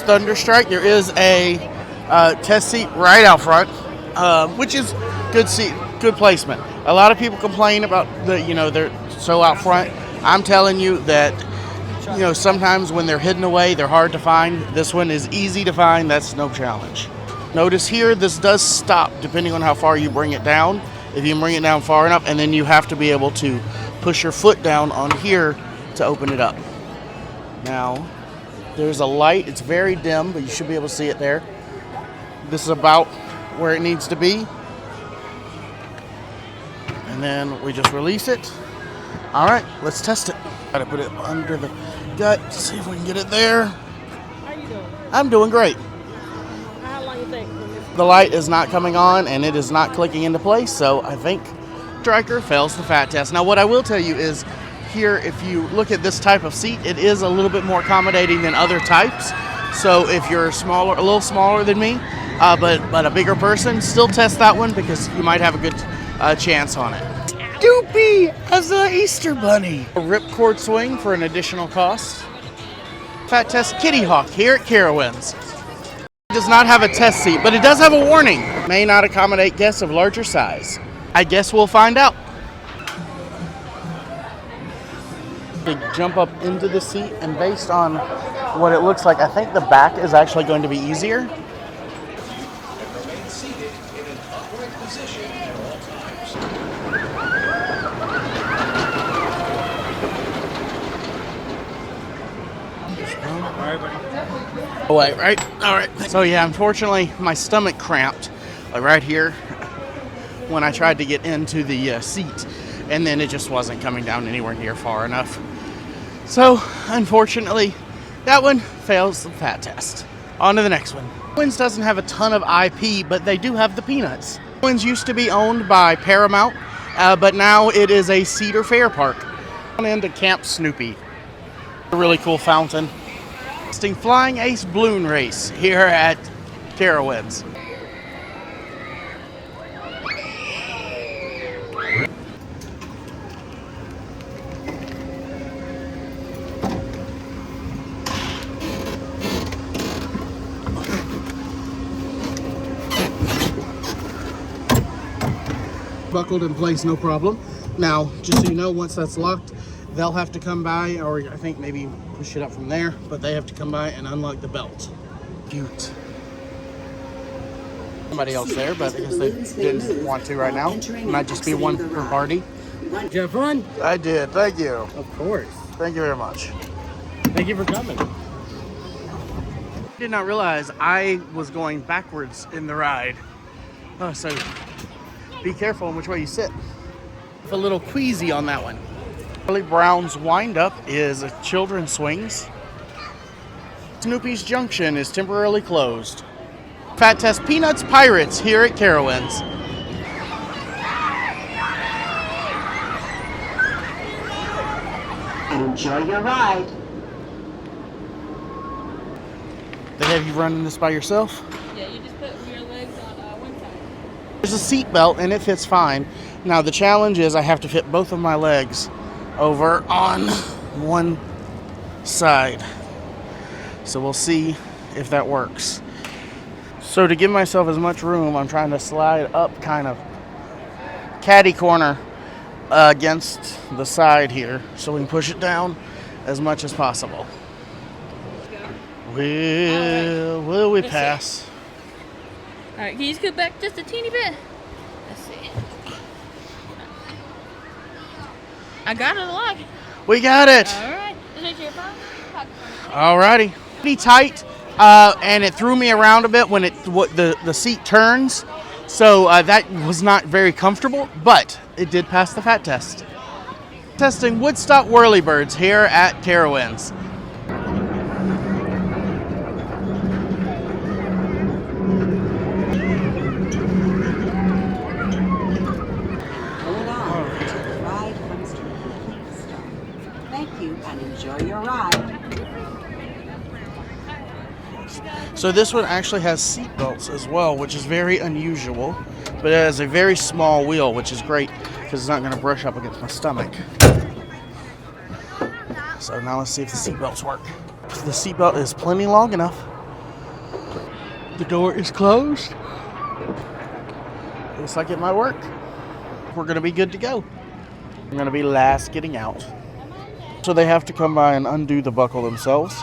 Thunderstrike, there is a test seat right out front, which is good seat, good placement. A lot of people complain about they're so out front. I'm telling you that sometimes when they're hidden away, they're hard to find. This one is easy to find. That's no challenge. Notice here, this does stop depending on how far you bring it down. If you bring it down far enough, and then you have to be able to push your foot down on here to open it up. Now, there's a light. It's very dim, but you should be able to see it there. This is about where it needs to be. And then we just release it. All right, let's test it. Gotta put it under the gut, see if we can get it there. How you doing? I'm doing great. How long you think? The light is not coming on and it is not clicking into place, so I think Striker fails the fat test. Now what I will tell you is here, if you look at this type of seat, it is a little bit more accommodating than other types. So if you're smaller, a little smaller than me, but a bigger person, still test that one because you might have a good chance on it. Doopy as the Easter Bunny. A ripcord swing for an additional cost. Fat test Kitty Hawk here at Carowinds. It does not have a test seat, but it does have a warning. May not accommodate guests of larger size. I guess we'll find out. They jump up into the seat, and based on what it looks like, I think the back is actually going to be easier. Oh, wait, right? All right. So yeah, unfortunately, my stomach cramped right here when I tried to get into the seat, and then it just wasn't coming down anywhere near far enough. So, unfortunately, that one fails the fat test. On to the next one. Carowinds doesn't have a ton of IP, but they do have the peanuts. Carowinds used to be owned by Paramount, but now it is a Cedar Fair park. On into Camp Snoopy. A really cool fountain. Flying Ace Balloon Race here at Carowinds. Buckled in place, no problem. Now, just so you know, once that's locked, they'll have to come by, or I think maybe push it up from there, but they have to come by and unlock the belt. Cute. Somebody else there, but I guess they didn't want to right now. Might just be one per party. Did you have fun? I did, thank you. Of course. Thank you very much. Thank you for coming. I did not realize I was going backwards in the ride. Oh, so be careful in which way you sit. A little queasy on that one. Charlie Brown's Wind-Up is a children's swings. Snoopy's Junction is temporarily closed. Fat Test Peanuts Pirates here at Carowinds. Enjoy your ride. They have you running this by yourself? Yeah, you just put your legs on one side. There's a seat belt and it fits fine. Now the challenge is I have to fit both of my legs over on one side. So we'll see if that works. So to give myself as much room, I'm trying to slide up kind of catty corner against the side here so we can push it down as much as possible. Will we pass? All right, can you scoot back just a teeny bit? Let's see. I got it locked. We got it. All right. Is it your phone? Alrighty. Pretty tight, and it threw me around a bit when the seat turns. So that was not very comfortable, but it did pass the fat test. Testing Woodstock Whirlybirds here at Carowinds. Hold on until the ride comes to a complete stop. Thank you and enjoy your ride. So this one actually has seat belts as well, which is very unusual, but it has a very small wheel, which is great because it's not going to brush up against my stomach. So now let's see if the seat belts work. The seat belt is plenty long enough. The door is closed. Looks like it might work. We're gonna be good to go. I'm gonna be last getting out. So they have to come by and undo the buckle themselves.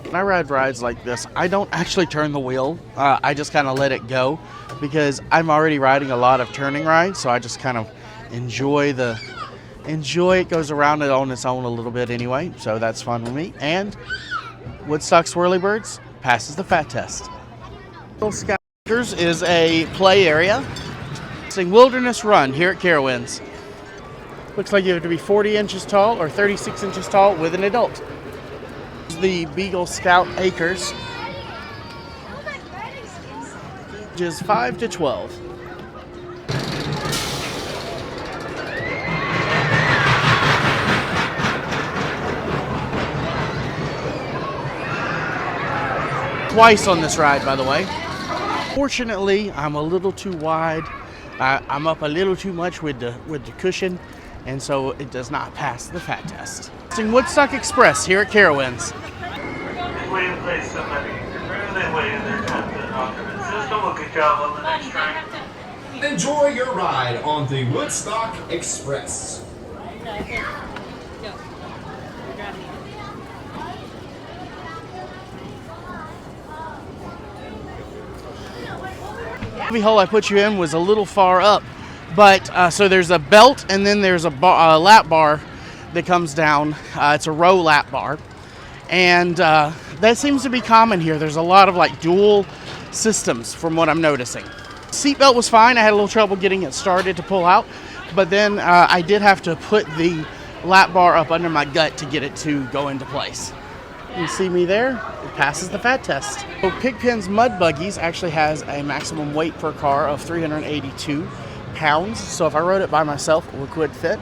When I ride rides like this, I don't actually turn the wheel. I just kind of let it go because I'm already riding a lot of turning rides, so I just kind of enjoy it. Goes around it on its own a little bit anyway, so that's fun with me. And Woodstock Swirly Birds passes the fat test. Little Scouters is a play area. It's a wilderness run here at Carowinds. Looks like you have to be 40 inches tall or 36 inches tall with an adult. The Beagle Scout Acres, ages 5 to 12. Twice on this ride, by the way. Fortunately, I'm a little too wide. I'm up a little too much with the cushion, and so it does not pass the fat test. It's in Woodstock Express here at Carowinds. Enjoy your ride on the Woodstock Express. The hole I put you in was a little far up, but so there's a belt and then there's a lap bar that comes down. It's a row lap bar, and that seems to be common here. There's a lot of like dual systems from what I'm noticing. Seatbelt was fine. I had a little trouble getting it started to pull out, but then I did have to put the lap bar up under my gut to get it to go into place. You see me there? It passes the fat test. So Pigpen's Mud Buggies actually has a maximum weight per car of 382 pounds. So if I rode it by myself, it would fit,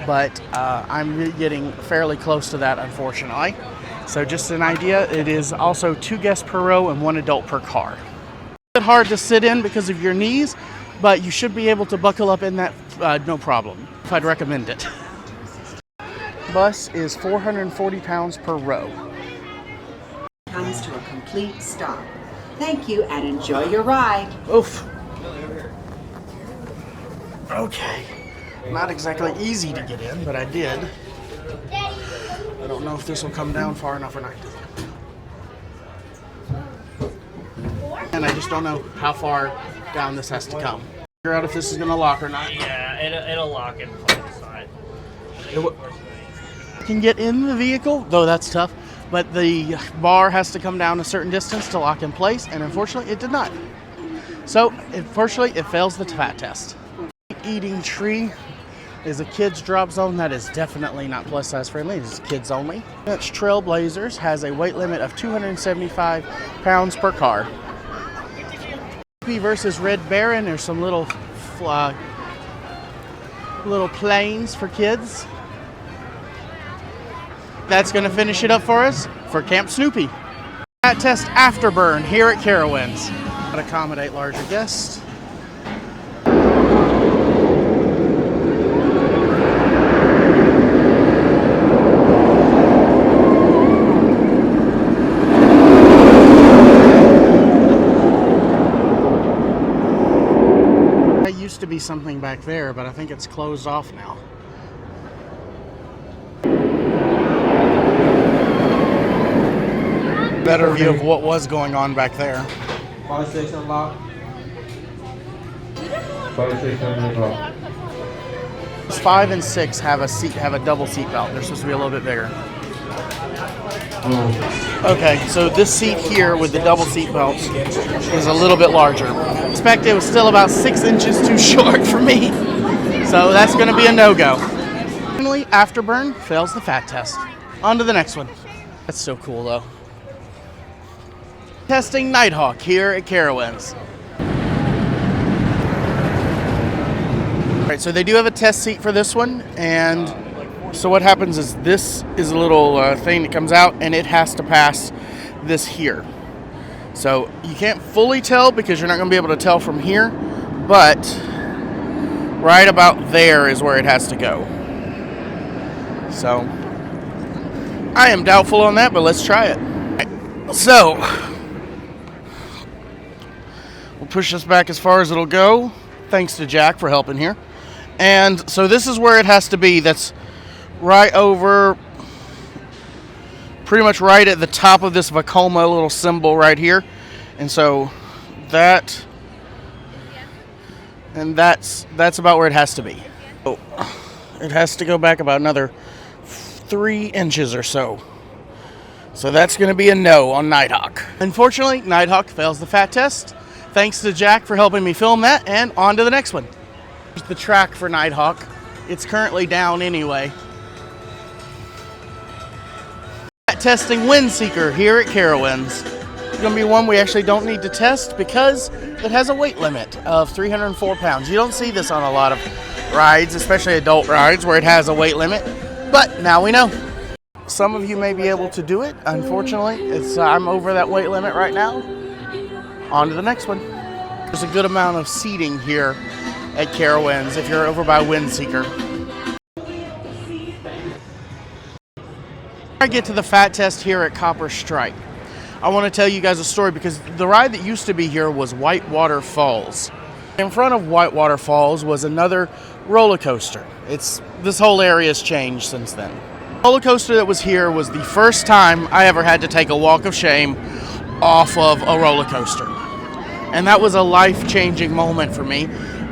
but I'm getting fairly close to that, unfortunately. So just an idea, it is also 2 guests per row and 1 adult per car. It's a bit hard to sit in because of your knees, but you should be able to buckle up in that no problem. If I'd recommend it. Bus is 440 pounds per row. Comes to a complete stop. Thank you and enjoy your ride. Oof. Okay. Not exactly easy to get in, but I did. I don't know if this will come down far enough or not. And I just don't know how far down this has to come. Figure out if this is going to lock or not. Yeah, it'll lock in from the side. Can get in the vehicle, though that's tough. But the bar has to come down a certain distance to lock in place, and unfortunately, it did not. So, unfortunately, it fails the fat test. Eating Tree is a kids drop zone. That is definitely not plus size friendly. It's kids only. Dutch Trailblazers has a weight limit of 275 pounds per car. Versus Red Baron. There's some little planes for kids. That's going to finish it up for us for Camp Snoopy. Fat test afterburn here at Carowinds. To accommodate larger guests. There used to be something back there, but I think it's closed off now. Better view of what was going on back there. Fire station locked. Fire station locked. 5 and 6 have a double seat belt. They're supposed to be a little bit bigger. Okay, so this seat here with the double seat belts is a little bit larger. I expect it was still about 6 inches too short for me. So that's going to be a no-go. Finally, Afterburn fails the fat test. On to the next one. That's so cool though. Testing Nighthawk here at Carowinds. Alright, so they do have a test seat for this one, and so what happens is this is a little thing that comes out, and it has to pass this here. So you can't fully tell because you're not going to be able to tell from here, but right about there is where it has to go. So I am doubtful on that, but let's try it. So push this back as far as it'll go. Thanks to Jack for helping here. And so this is where it has to be. That's right over, pretty much right at the top of this Vekoma little symbol right here. And so that, and that's about where it has to be. Oh, it has to go back about another 3 inches or so. So that's going to be a no on Nighthawk. Unfortunately, Nighthawk fails the fat test. Thanks to Jack for helping me film that, and on to the next one. Here's the track for Nighthawk. It's currently down anyway. Fat testing Windseeker here at Carowinds. It's going to be one we actually don't need to test because it has a weight limit of 304 pounds. You don't see this on a lot of rides, especially adult rides, where it has a weight limit. But now we know. Some of you may be able to do it. Unfortunately, I'm over that weight limit right now. On to the next one. There's a good amount of seating here at Carowinds if you're over by Windseeker. I get to the fat test here at Copper Strike. I want to tell you guys a story because the ride that used to be here was Whitewater Falls. In front of Whitewater Falls was another roller coaster. This whole area has changed since then. The roller coaster that was here was the first time I ever had to take a walk of shame off of a roller coaster. And that was a life-changing moment for me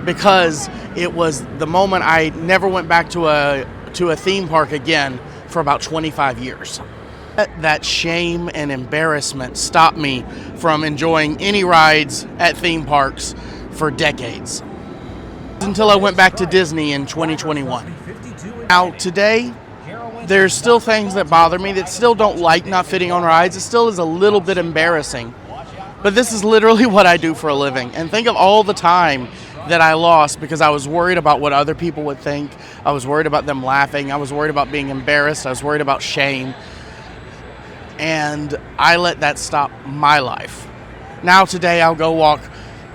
because it was the moment I never went back to a theme park again for about 25 years. That shame and embarrassment stopped me from enjoying any rides at theme parks for decades. Until I went back to Disney in 2021. Now today, there's still things that bother me that still don't like not fitting on rides. It still is a little bit embarrassing. But this is literally what I do for a living. And think of all the time that I lost because I was worried about what other people would think. I was worried about them laughing. I was worried about being embarrassed. I was worried about shame. And I let that stop my life. Now today I'll go walk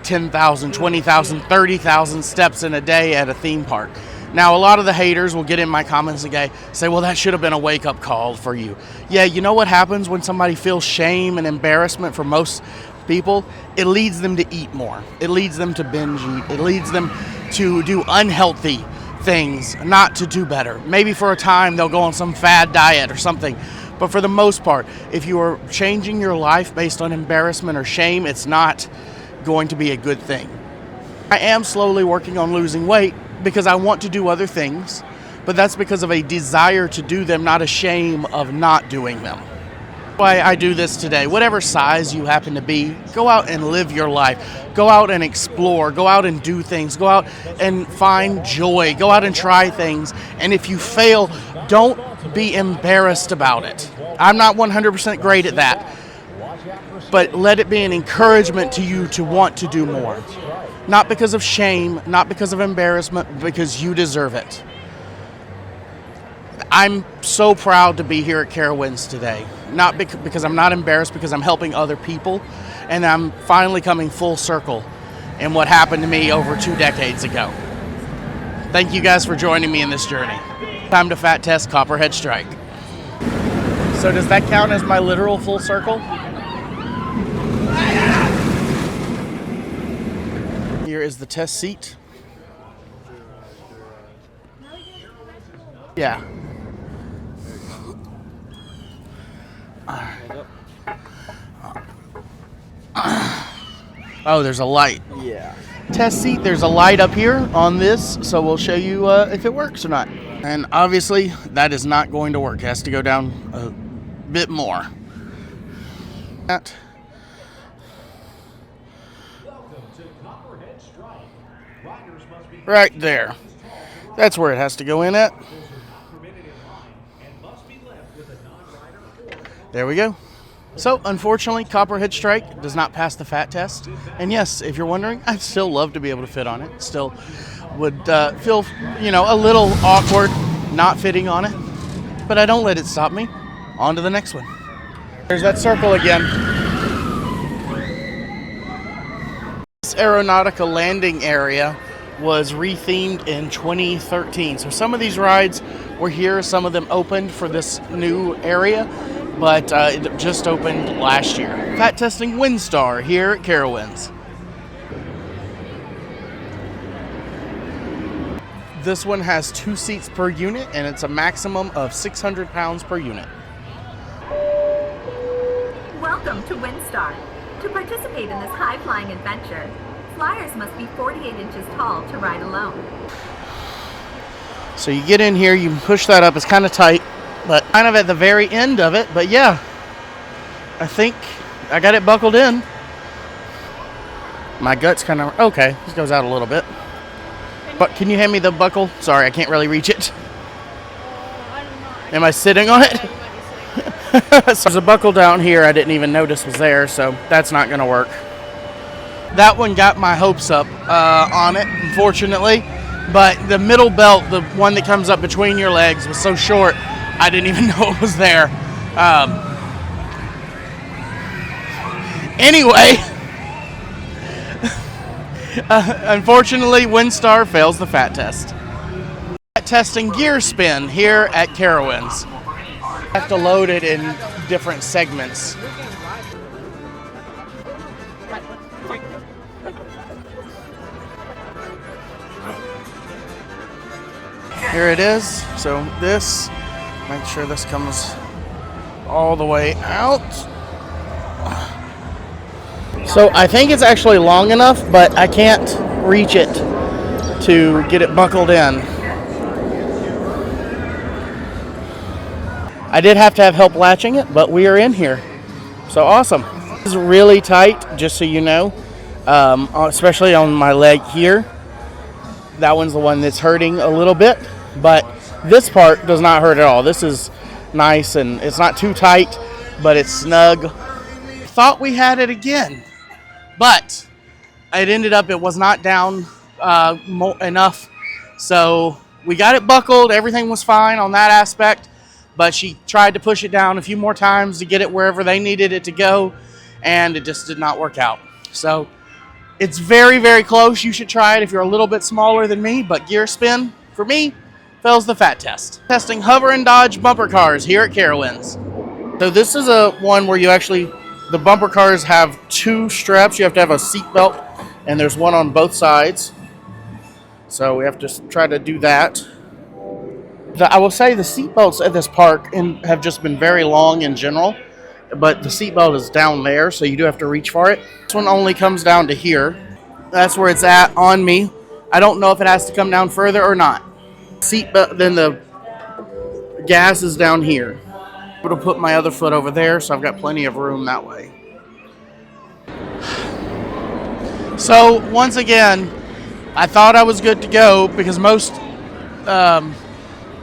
10,000, 20,000, 30,000 steps in a day at a theme park. Now, a lot of the haters will get in my comments and say, well, that should have been a wake-up call for you. Yeah, you know what happens when somebody feels shame and embarrassment for most people? It leads them to eat more. It leads them to binge eat. It leads them to do unhealthy things, not to do better. Maybe for a time they'll go on some fad diet or something. But for the most part, if you are changing your life based on embarrassment or shame, it's not going to be a good thing. I am slowly working on losing weight because I want to do other things, but that's because of a desire to do them, not a shame of not doing them. Why I do this today. Whatever size you happen to be, go out and live your life. Go out and explore. Go out and do things. Go out and find joy. Go out and try things. And if you fail, don't be embarrassed about it. I'm not 100% great at that, but let it be an encouragement to you to want to do more. Not because of shame, not because of embarrassment, but because you deserve it. I'm so proud to be here at Carowinds today. Not because I'm not embarrassed, because I'm helping other people, and I'm finally coming full circle in what happened to me over 2 decades ago. Thank you guys for joining me in this journey. Time to fat test Copperhead Strike. So does that count as my literal full circle? Here is the test seat. Yeah. Oh, there's a light. Yeah. Test seat, there's a light up here on this, so we'll show you if it works or not. And obviously, that is not going to work. It has to go down a bit more. That. Right there. That's where it has to go in at. There we go. So, unfortunately, Copperhead Strike does not pass the fat test. And yes, if you're wondering, I'd still love to be able to fit on it. Still would feel, a little awkward not fitting on it. But I don't let it stop me. On to the next one. There's that circle again. This Aeronautica landing area was rethemed in 2013. So some of these rides were here, some of them opened for this new area, but it just opened last year. Fat testing Windstar here at Carowinds. This one has 2 seats per unit, and it's a maximum of 600 pounds per unit. Welcome to Windstar. To participate in this high-flying adventure, flyers must be 48 inches tall to ride alone. So you get in here, you can push that up. It's kind of tight, but kind of at the very end of it. But yeah, I think I got it buckled in. My gut's kind of, okay, this goes out a little bit. But can you hand me the buckle? Sorry, I can't really reach it. Am I sitting on it? So there's a buckle down here I didn't even notice was there, so that's not going to work. That one got my hopes up on it, unfortunately. But the middle belt, the one that comes up between your legs, was so short, I didn't even know it was there. Anyway, unfortunately, Windstar fails the fat test. Testing gear spin here at Carowinds. I have to load it in different segments. Here it is. So this, make sure this comes all the way out. So I think it's actually long enough, but I can't reach it to get it buckled in. I did have to have help latching it, but we are in here. So awesome. This is really tight, just so you know, especially on my leg here. That one's the one that's hurting a little bit, but this part does not hurt at all. This is nice, and it's not too tight, but it's snug. Thought we had it again, but it was not down enough. So we got it buckled. Everything was fine on that aspect, but she tried to push it down a few more times to get it wherever they needed it to go, and it just did not work out. So it's very, very close. You should try it if you're a little bit smaller than me, but gear spin, for me, fails the fat test. Testing hover and dodge bumper cars here at Carowinds. So this is a one where you actually, the bumper cars have 2 straps. You have to have a seat belt, and there's one on both sides. So we have to try to do that. I will say the seat belts at this park have just been very long in general, but the seat belt is down there, so you do have to reach for it. This one only comes down to here. That's where it's at on me. I don't know if it has to come down further or not. Seat belt, then the gas is down here. I'm going to put my other foot over there, so I've got plenty of room that way. So once again, I thought I was good to go because most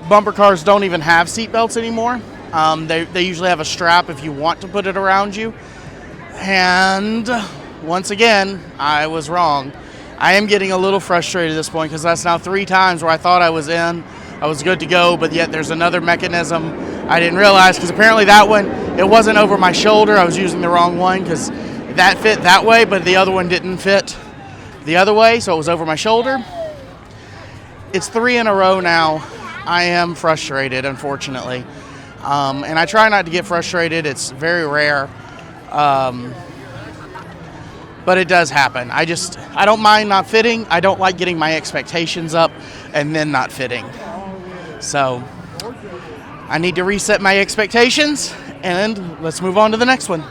bumper cars don't even have seat belts anymore. They usually have a strap if you want to put it around you. And once again, I was wrong. I am getting a little frustrated at this point because that's now 3 times where I thought I was in. I was good to go, but yet there's another mechanism I didn't realize, because apparently that one, it wasn't over my shoulder. I was using the wrong one because that fit that way, but the other one didn't fit the other way, so it was over my shoulder. It's 3 in a row now. I am frustrated, unfortunately. And I try not to get frustrated. It's very rare. But it does happen. I don't mind not fitting. I don't like getting my expectations up and then not fitting. So I need to reset my expectations, and let's move on to the next one.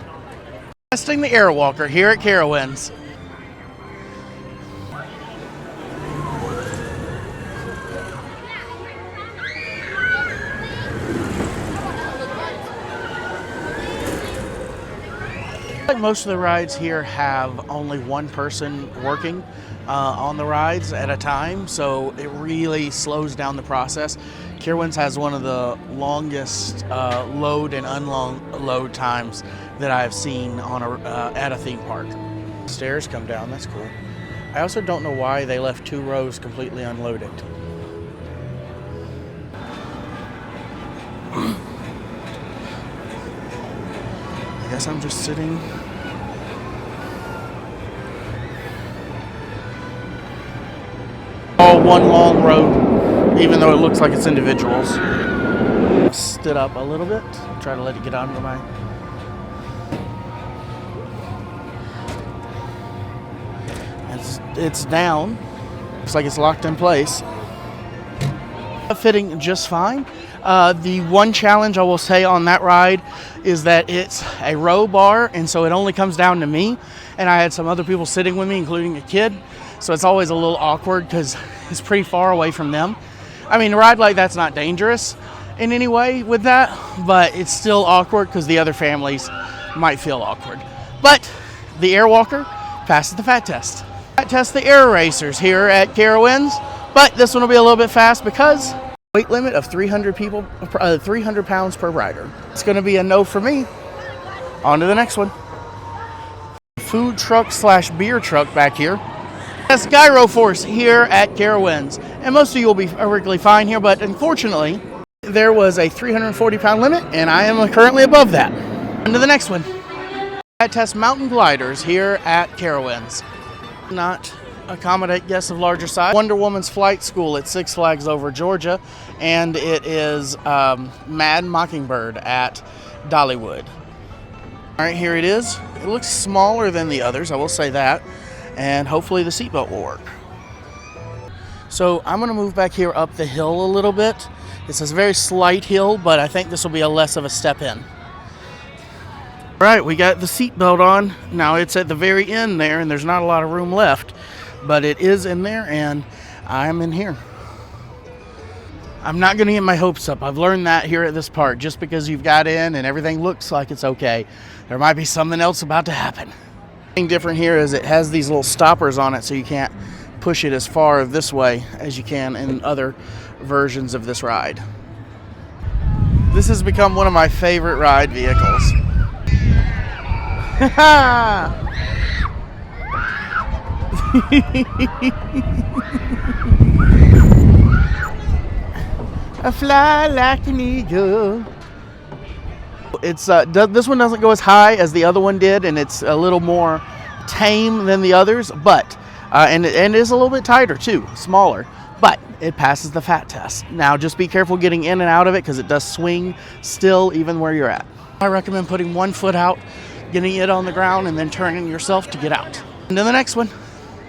Testing the Airwalker here at Carowinds. Like most of the rides here have only one person working on the rides at a time, so it really slows down the process. Carowinds has one of the longest load and unload times that I've seen on at a theme park. Stairs come down, that's cool. I also don't know why they left 2 rows completely unloaded. I guess I'm just sitting. All one long road, even though it looks like it's individuals. Stood up a little bit, try to let it get onto my. It's down. Looks like it's locked in place. Fitting just fine. The one challenge I will say on that ride is that it's a row bar, and so it only comes down to me, and I had some other people sitting with me, including a kid, so it's always a little awkward because it's pretty far away from them. I mean, a ride like that's not dangerous in any way with that, but it's still awkward because the other families might feel awkward. But the Airwalker passes the fat test. Fat test the air racers here at Carowinds, but this one will be a little bit fast because weight limit of 300 pounds per rider. It's going to be a no for me. On to the next one. Food truck / beer truck back here. That's Gyro Force here at Carowinds, and most of you will be perfectly fine here, but unfortunately there was a 340-pound limit, and I am currently above that. On to the next one. Fat test mountain gliders here at Carowinds. Not accommodate guests of larger size. Wonder Woman's Flight School at Six Flags Over Georgia, and it is Mad Mockingbird at Dollywood. All right, here it is. It looks smaller than the others, I will say that, and hopefully the seatbelt will work. So I'm going to move back here up the hill a little bit. It's a very slight hill, but I think this will be a less of a step in. All right, we got the seatbelt on. Now it's at the very end there, and there's not a lot of room left, but it is in there, and I'm in here. I'm not going to get my hopes up. I've learned that here at this park. Just because you've got in and everything looks like it's okay, there might be something else about to happen. The thing different here is it has these little stoppers on it, so you can't push it as far this way as you can in other versions of this ride. This has become one of my favorite ride vehicles. I fly like an eagle. It's this one doesn't go as high as the other one did, and it's a little more tame than the others, but and it is a little bit tighter too, smaller, but it passes the fat test. Now just be careful getting in and out of it because it does swing still even where you're at. I recommend putting one foot out, getting it on the ground, and then turning yourself to get out. And then the next one,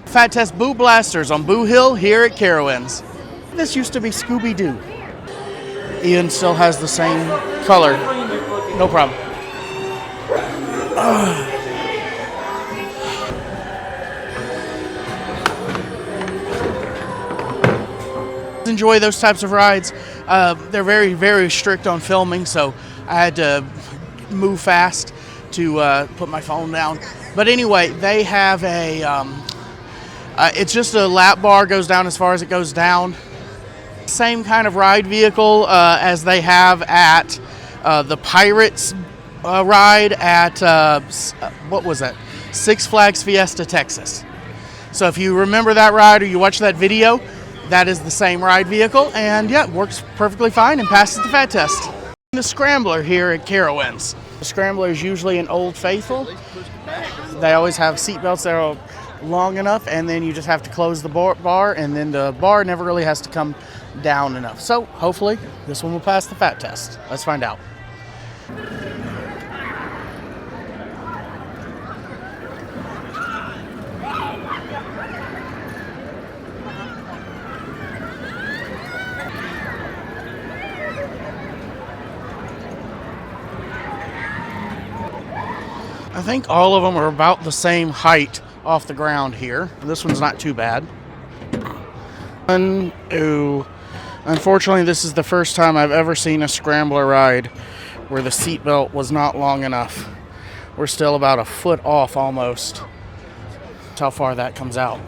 fat test Boo Blasters on Boo Hill here at Carowinds. This used to be Scooby-Doo. Ian still has the same color. No problem. Enjoy those types of rides. They're very, very strict on filming, so I had to move fast to put my phone down. But anyway, they have a, it's just a lap bar, goes down as far as it goes down. Same kind of ride vehicle as they have at the Pirates ride at, what was that? Six Flags Fiesta, Texas. So if you remember that ride or you watch that video, that is the same ride vehicle, and yeah, it works perfectly fine and passes the fat test. The Scrambler here at Carowinds. The Scrambler is usually an Old Faithful. They always have seatbelts that are long enough, and then you just have to close the bar, and then the bar never really has to come down enough. So hopefully this one will pass the fat test. Let's find out. I think all of them are about the same height off the ground here. This one's not too bad. Unfortunately, this is the first time I've ever seen a Scrambler ride where the seatbelt was not long enough. We're still about a foot off almost. That's how far that comes out.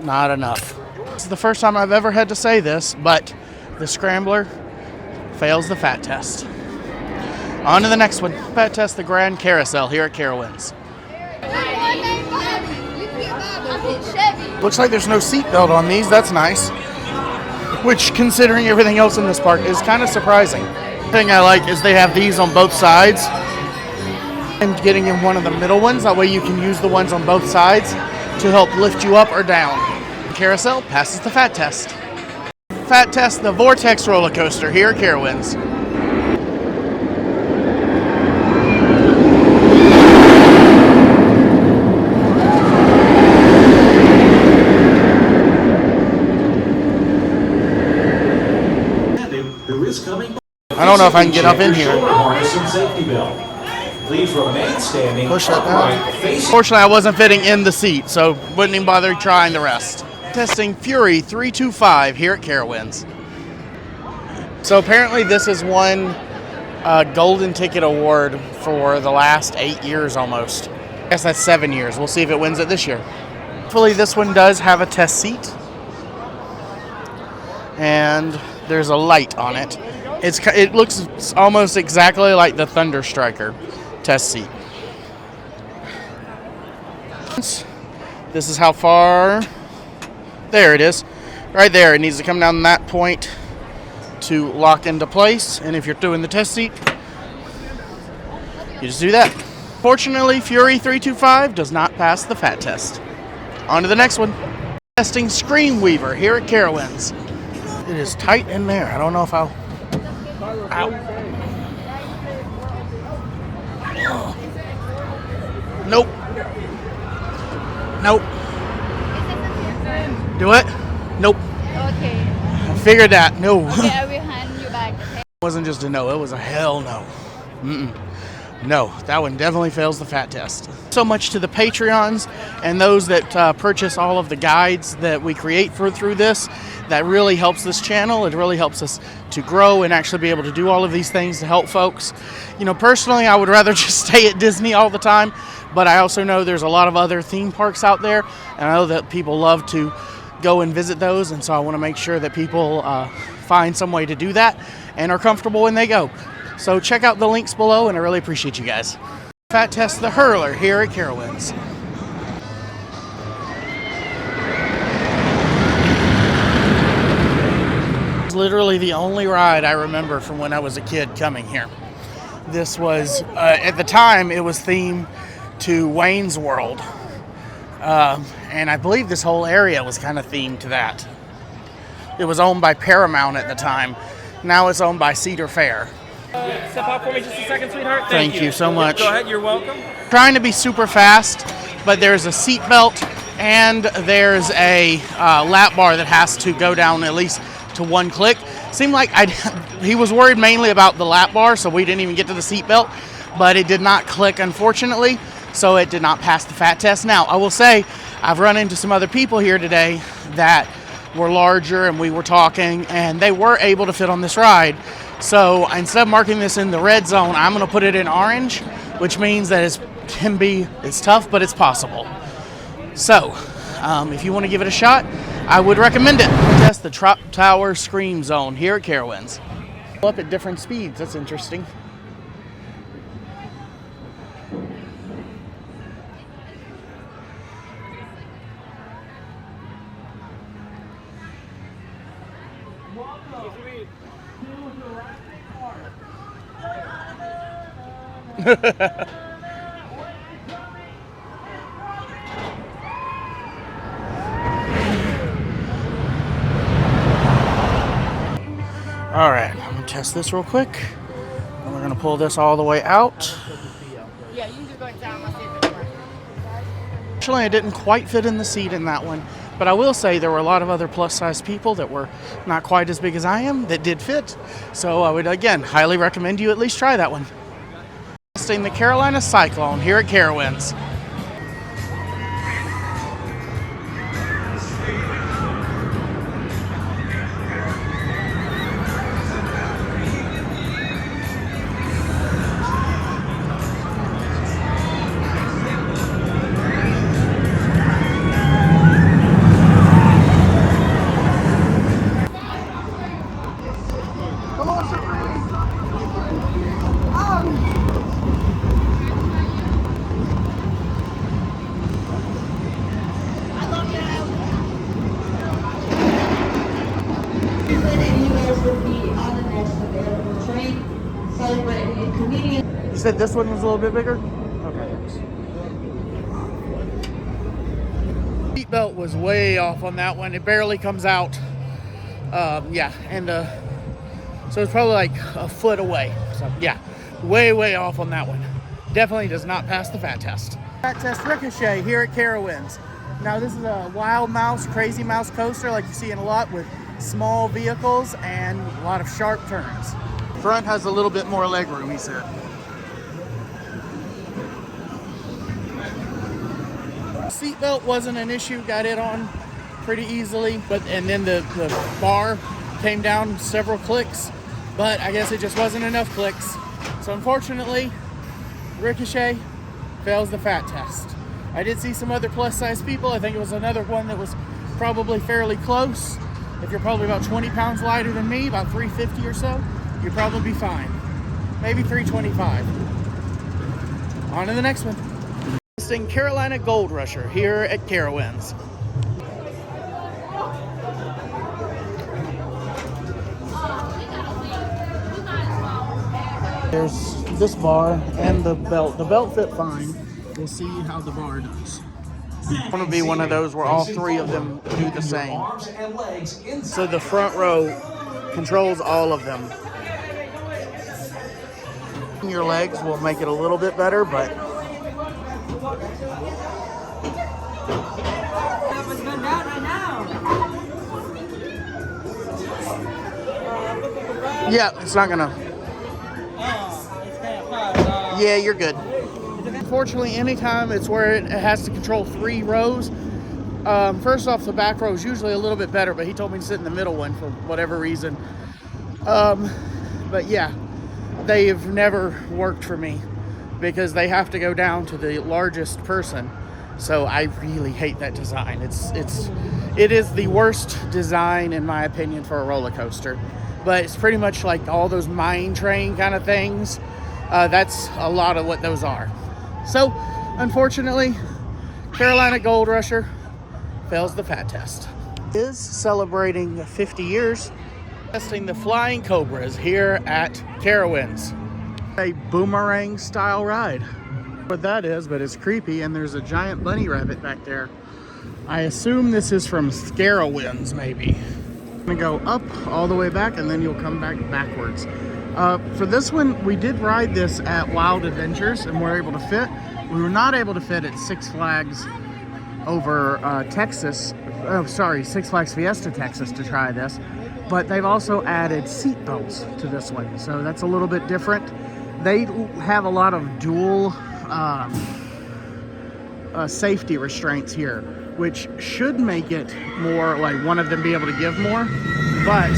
Not enough. This is the first time I've ever had to say this, but the Scrambler fails the fat test. On to the next one. Fat test the Grand Carousel here at Carowinds. Looks like there's no seatbelt on these. That's nice. Which, considering everything else in this park, is kind of surprising. The thing I like is they have these on both sides. And getting in one of the middle ones. That way you can use the ones on both sides to help lift you up or down. The Carousel passes the fat test. Fat test the Vortex roller coaster here at Carowinds. I don't know if I can get up in here. Shoulder harness and safety belt. Please remain standing. Push that down. Upright, facing. Fortunately, I wasn't fitting in the seat, so wouldn't even bother trying the rest. Testing Fury 325 here at Carowinds. So apparently this has won a Golden Ticket Award for the last 8 years almost. I guess that's 7 years. We'll see if it wins it this year. Hopefully this one does have a test seat. And there's a light on it. It looks almost exactly like the Thunder Striker test seat. This is how far. There it is. Right there. It needs to come down that point to lock into place. And if you're doing the test seat, you just do that. Fortunately, Fury 325 does not pass the fat test. On to the next one. Testing Screen Weaver here at Carowinds. It is tight in there. I don't know if I'll... Ow. Nope. Nope. Do it? Nope. Okay. I figured that. No. Okay, I will hand you back. Okay? It wasn't just a no. It was a hell no. No, that one definitely fails the fat test. So much to the Patreons and those that purchase all of the guides that we create through this. That really helps this channel. It really helps us to grow and actually be able to do all of these things to help folks. You know, personally, I would rather just stay at Disney all the time, but I also know there's a lot of other theme parks out there, and I know that people love to go and visit those, and so I want to make sure that people find some way to do that and are comfortable when they go. So check out the links below, and I really appreciate you guys. Fat Test the Hurler here at Carowinds. It's literally the only ride I remember from when I was a kid coming here. This was, at the time, it was themed to Wayne's World. And I believe this whole area was kind of themed to that. It was owned by Paramount at the time. Now it's owned by Cedar Fair. Step out for me just a second, sweetheart. Thank you so much. Go ahead, you're welcome. Trying to be super fast, but there's a seat belt and there's a lap bar that has to go down at least to one click. Seemed like he was worried mainly about the lap bar, so we didn't even get to the seat belt, but it did not click, unfortunately, so it did not pass the fat test. Now, I will say, I've run into some other people here today that were larger, and we were talking, and they were able to fit on this ride. So instead of marking this in the red zone, I'm going to put it in orange, which means that it's tough, but it's possible. So if you want to give it a shot, I would recommend it. Test the Trop Tower Scream Zone here at Carowinds. Up at different speeds. That's interesting. All right, I'm gonna test this real quick. And we're gonna pull this all the way out. Yeah, you can just go down. I'll see if it works. Actually, I didn't quite fit in the seat in that one, but I will say there were a lot of other plus-size people that were not quite as big as I am that did fit. So I would, again, highly recommend you at least try that one. Testing the Carolina Cyclone here at Carowinds. You said this one was a little bit bigger? Okay. Seatbelt was way off on that one. It barely comes out. Yeah, and so it's probably like a foot away. So yeah, way off on that one. Definitely does not pass the fat test. Fat test Ricochet here at Carowinds. Now this is a Wild Mouse, Crazy Mouse coaster like you see in a lot with small vehicles and a lot of sharp turns. Front has a little bit more leg room, he said. Seatbelt wasn't an issue, got it on pretty easily, and then the bar came down several clicks, but I guess it just wasn't enough clicks. So unfortunately, Ricochet fails the fat test. I did see some other plus size people. I think it was another one that was probably fairly close. If you're probably about 20 pounds lighter than me, about 350 or so, you'd probably be fine. Maybe 325. On to the next one. Testing Carolina Gold Rusher here at Carowinds. There's this bar and the belt. The belt fit fine. We'll see how the bar does. It's going to be one of those where all three of them do the same. So the front row controls all of them. Your legs will make it a little bit better, but yeah, it's not gonna. Yeah, you're good. Unfortunately, anytime it's where it has to control 3 rows, first off, the back row is usually a little bit better, but he told me to sit in the middle one for whatever reason. But yeah, they've never worked for me because they have to go down to the largest person. So I really hate that design. It is the worst design in my opinion for a roller coaster. But it's pretty much like all those mine train kind of things. That's a lot of what those are. So, unfortunately, Carolina Gold Rusher fails the fat test. Is celebrating 50 years, testing the Flying Cobras here at Carowinds. A boomerang style ride. What that is, but it's creepy, and there's a giant bunny rabbit back there. I assume this is from Carowinds, maybe. I'm gonna go up all the way back, and then you'll come back backwards. For this one, we did ride this at Wild Adventures, and we're able to fit. We were not able to fit at Six Flags over Texas. Oh, sorry, Six Flags Fiesta Texas to try this. But they've also added seat belts to this one, so that's a little bit different. They have a lot of dual safety restraints here, which should make it more like one of them be able to give more, but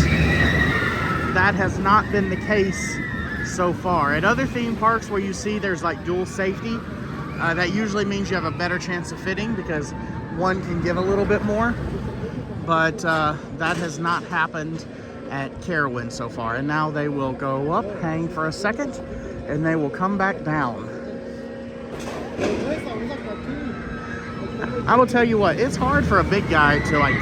that has not been the case so far. At other theme parks where you see there's like dual safety, that usually means you have a better chance of fitting because one can give a little bit more, but that has not happened at Carowinds so far. And now they will go up, hang for a second, and they will come back down. I will tell you what, it's hard for a big guy to like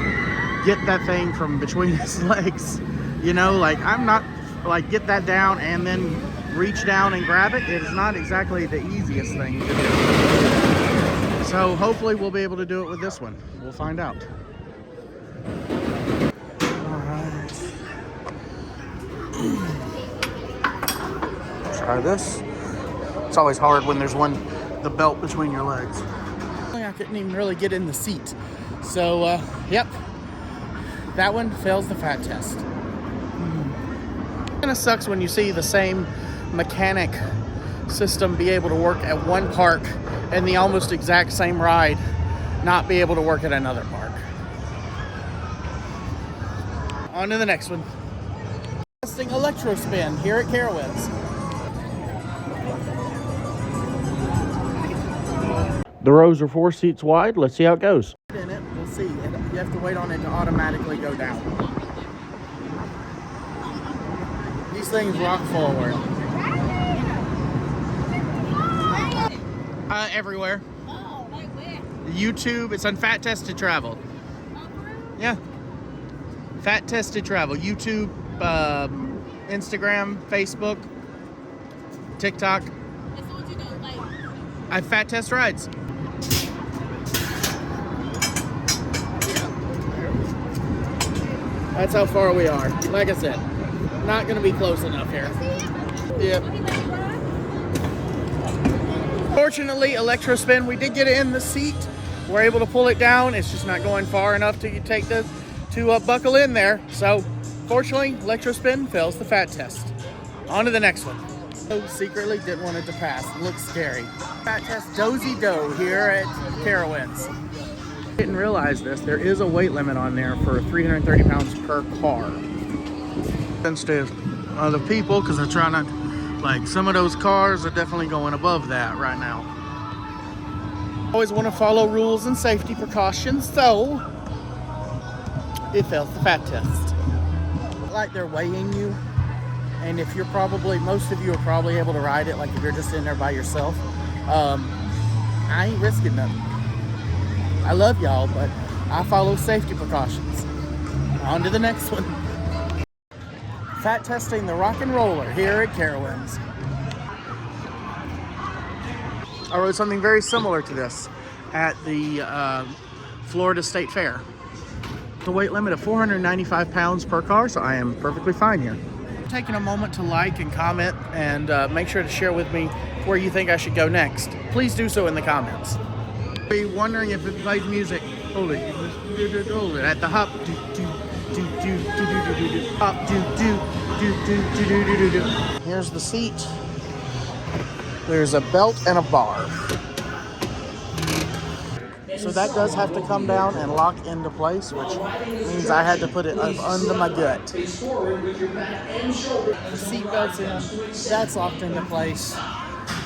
get that thing from between his legs. You know, like I'm not like get that down and then reach down and grab it. It is not exactly the easiest thing to do. So hopefully we'll be able to do it with this one. We'll find out. All right. Try this. It's always hard when there's the belt between your legs. I couldn't even really get in the seat. So, yep. That one fails the fat test. Kind of sucks when you see the same mechanic system be able to work at one park and the almost exact same ride not be able to work at another park. On to the next one. Testing electro spin here at Carowinds. The rows are 4 seats wide. Let's see how it goes. In it, we'll see. You have to wait on it to automatically go down. These things rock forward. Everywhere. Oh, like where? YouTube. It's on Fat Tested Travel. Yeah. Fat Tested Travel. YouTube, Instagram, Facebook, TikTok. That's what you do, like. I fat test rides. That's how far we are. Like I said, not going to be close enough here. Yep. Fortunately, electro spin, we did get it in the seat. We're able to pull it down. It's just not going far enough to take to buckle in there. So, fortunately, electro spin fails the fat test. On to the next one. So secretly didn't want it to pass. It looks scary. Fat test Dozy Doe here at Carowinds. Didn't realize this. There is a weight limit on there for 330 pounds per car. Since to other people, because they're trying to, like, some of those cars are definitely going above that right now. Always want to follow rules and safety precautions, so it fails the fat test. Like they're weighing you, and if you're probably, most of you are probably able to ride it, like if you're just in there by yourself. I ain't risking nothing. I love y'all, but I follow safety precautions. On to the next one. Fat testing the rock and roller here at Carowinds. I rode something very similar to this at the Florida State Fair. The weight limit of 495 pounds per car, so I am perfectly fine here. Taking a moment to like and comment and make sure to share with me where you think I should go next. Please do so in the comments. Be wondering if it plays music. Hold it. Hold it. At the hop. Here's the seat. There's a belt and a bar. So that does have to come down and lock into place, which means I had to put it up under my gut. The seat belt's in. That's locked into place.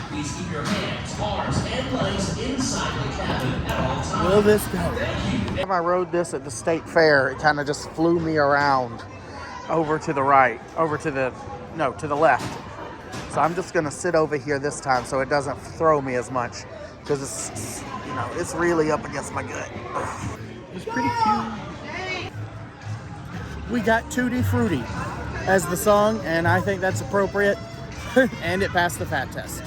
Please keep your hands, arms, and legs inside the cabin at all times. Will this go? When I rode this at the state fair, it kind of just flew me around over to the right, to the left. So I'm just gonna sit over here this time so it doesn't throw me as much, because it's really up against my gut. It's pretty cute. We got Tutti Frutti as the song, and I think that's appropriate. And it passed the fat test.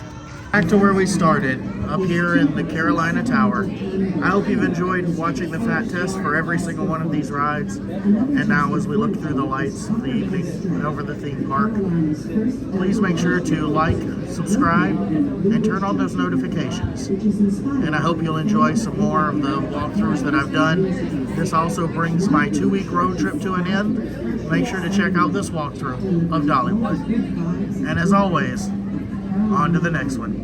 Back to where we started, up here in the Carolina Tower. I hope you've enjoyed watching the fat test for every single one of these rides. And now as we look through the lights of the evening over the theme park, please make sure to like, subscribe, and turn on those notifications. And I hope you'll enjoy some more of the walkthroughs that I've done. This also brings my 2-week road trip to an end. Make sure to check out this walkthrough of Dollywood. And as always, on to the next one.